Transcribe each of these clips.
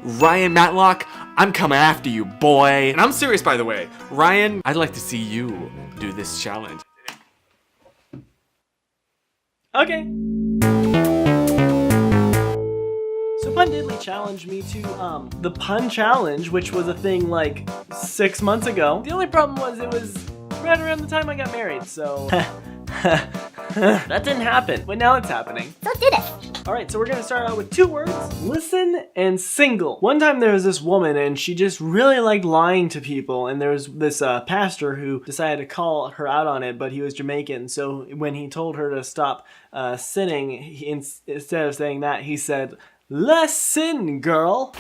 Ryan Matlock, I'm coming after you, boy. And I'm serious, by the way. Ryan, I'd like to see you do this challenge. Okay. So Pun Diddley challenged me to the pun challenge, which was a thing like 6 months ago. The only problem was it was right around the time I got married, so that didn't happen, but now it's happening. So did it. Alright, so we're gonna start out with 2 words, listen and single. One time there was this woman and she just really liked lying to people, and there was this pastor who decided to call her out on it, but he was Jamaican, so when he told her to stop sinning, instead of saying that, he said, "Less sin, girl."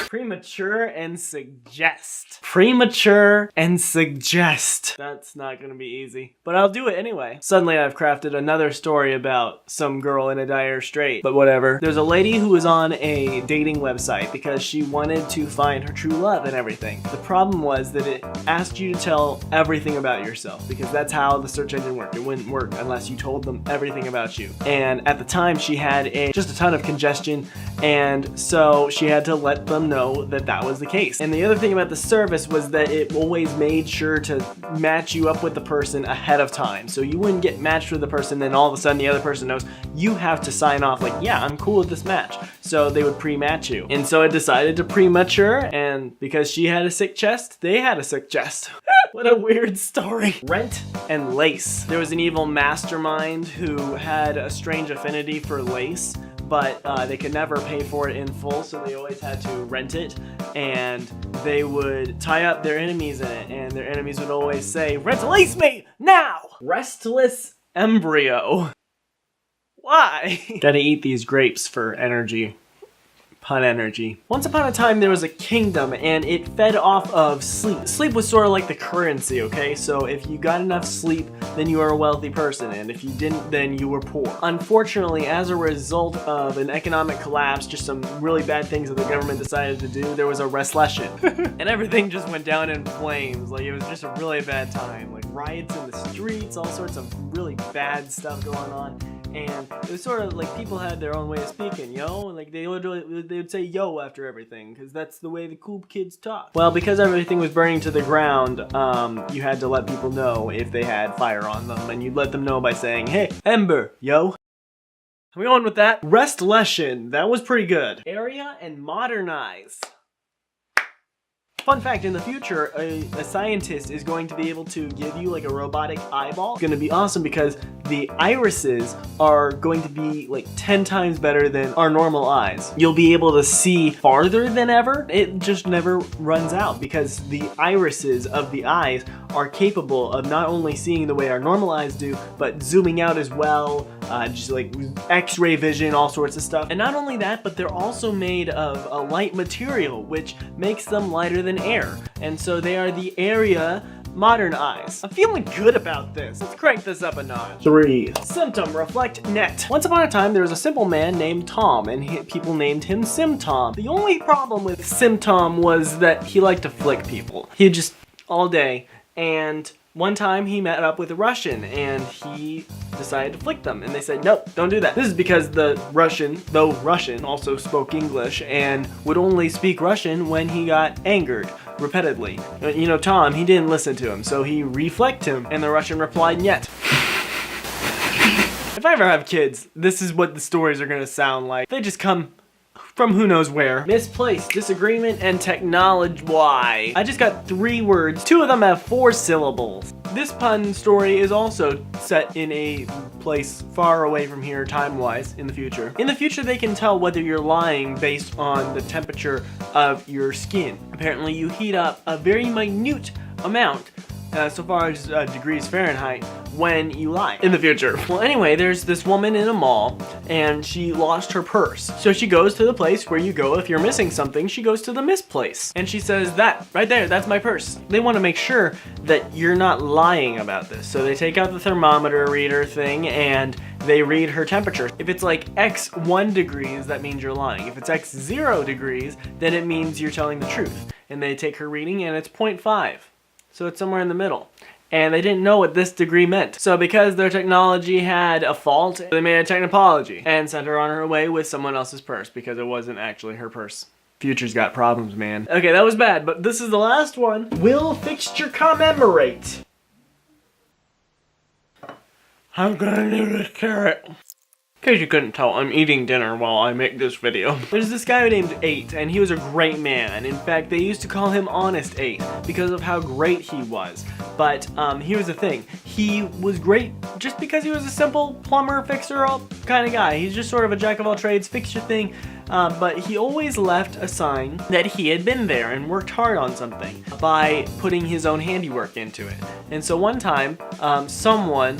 Premature and suggest. Premature and suggest. That's not gonna be easy, but I'll do it anyway. Suddenly I've crafted another story about some girl in a dire strait, but whatever. There's a lady who was on a dating website because she wanted to find her true love and everything. The problem was that it asked you to tell everything about yourself, because that's how the search engine worked. It wouldn't work unless you told them everything about you. And at the time she had just a ton of congestion, and so she had to let them know that that was the case. And the other thing about the service was that it always made sure to match you up with the person ahead of time. So you wouldn't get matched with the person, then all of a sudden the other person knows. You have to sign off like, yeah, I'm cool with this match. So they would pre-match you. And so I decided to premature, and because she had a sick chest, they had a sick chest. What a weird story. Rent and lace. There was an evil mastermind who had a strange affinity for lace, but they could never pay for it in full, so they always had to rent it, and they would tie up their enemies in it, and their enemies would always say, "Rent-lace me, now!" Restless embryo. Why? Gotta eat these grapes for energy. Pun energy. Once upon a time there was a kingdom and it fed off of sleep. Sleep was sort of like the currency, okay? So if you got enough sleep, then you were a wealthy person, and if you didn't, then you were poor. Unfortunately, as a result of an economic collapse, just some really bad things that the government decided to do, there was a recession. And everything just went down in flames. Like, it was just a really bad time. Like riots in the streets, all sorts of really bad stuff going on. And it was sort of like people had their own way of speaking, yo? Like they would say yo after everything, because that's the way the cool kids talk. Well, because everything was burning to the ground, you had to let people know if they had fire on them, and you'd let them know by saying, "Hey, Ember, yo." I'm going with that. Restlession, that was pretty good. Area and modernize. Fun fact, in the future, a scientist is going to be able to give you like a robotic eyeball. It's going to be awesome because the irises are going to be like 10 times better than our normal eyes. You'll be able to see farther than ever. It just never runs out because the irises of the eyes are capable of not only seeing the way our normal eyes do, but zooming out as well, just like x-ray vision, all sorts of stuff. And not only that, but they're also made of a light material, which makes them lighter than air. And so they are the area modern eyes. I'm feeling good about this. Let's crank this up a notch. 3. Symptom, reflect, net. Once upon a time, there was a simple man named Tom, and people named him Sim-Tom. The only problem with Sim-Tom was that he liked to flick people. He just, all day. And one time he met up with a Russian and he decided to flick them, and they said, "No, don't do that." This is because the Russian, though Russian, also spoke English and would only speak Russian when he got angered repeatedly. You know, Tom, he didn't listen to him, so he reflecked him, and the Russian replied, "Nyet." If I ever have kids, this is what the stories are gonna sound like. They just come from who knows where. Misplaced, disagreement, and technology. Why? I just got 3 words. 2 of them have 4 syllables. This pun story is also set in a place far away from here time-wise in the future. In the future, they can tell whether you're lying based on the temperature of your skin. Apparently, you heat up a very minute amount, so far as degrees Fahrenheit, when you lie in the future. Well, anyway, there's this woman in a mall and she lost her purse. So she goes to the place where you go if you're missing something. She goes to the misplace and she says, "That right there, that's my purse." They want to make sure that you're not lying about this. So they take out the thermometer reader thing and they read her temperature. If it's like x1 degrees, that means you're lying. If it's x0 degrees, then it means you're telling the truth. And they take her reading and it's 0.5. So it's somewhere in the middle. And they didn't know what this degree meant. So because their technology had a fault, they made a technopology and sent her on her way with someone else's purse because it wasn't actually her purse. Future's got problems, man. Okay, that was bad, but this is the last one. Will fixture commemorate? I'm gonna do this carrot. In case you couldn't tell, I'm eating dinner while I make this video. There's this guy named 8, and he was a great man. In fact, they used to call him Honest 8 because of how great he was. But here's the thing. He was great just because he was a simple plumber, fixer kind of guy. He's just sort of a jack of all trades, fix your thing. But he always left a sign that he had been there and worked hard on something by putting his own handiwork into it. And so one time,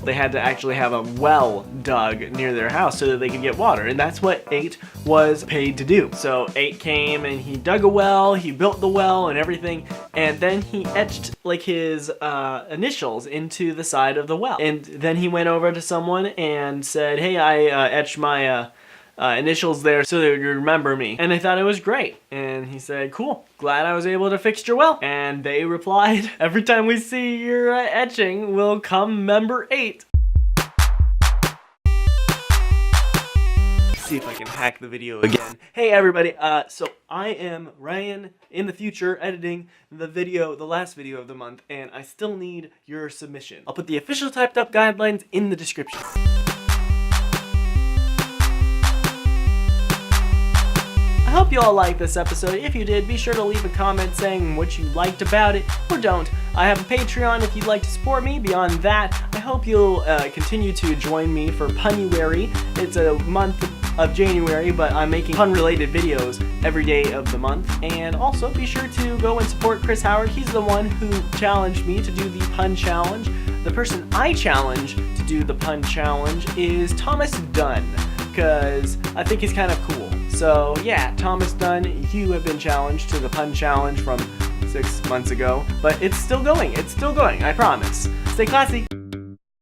they had to actually have a well dug near their house so that they could get water. And that's what 8 was paid to do. So 8 came and he dug a well, he built the well and everything. And then he etched like his initials into the side of the well. And then he went over to someone and said, hey, I etched my initials there so that you remember me. And I thought it was great. And he said, cool, glad I was able to fix your well. And they replied, every time we see your etching, we'll come member 8. See if I can hack the video again. Hey everybody, so I am Ryan in the future editing the last video of the month, and I still need your submission. I'll put the official typed up guidelines in the description. I hope you all liked this episode. If you did, be sure to leave a comment saying what you liked about it, or don't. I have a Patreon if you'd like to support me. Beyond that, I hope you'll continue to join me for Punuary. It's a month of January, but I'm making pun-related videos every day of the month. And also, be sure to go and support Chris Howard. He's the one who challenged me to do the pun challenge. The person I challenge to do the pun challenge is Thomas Dunn, because I think he's kind of cool. So yeah, Thomas Dunn, you have been challenged to the pun challenge from 6 months ago, but it's still going, I promise. Stay classy.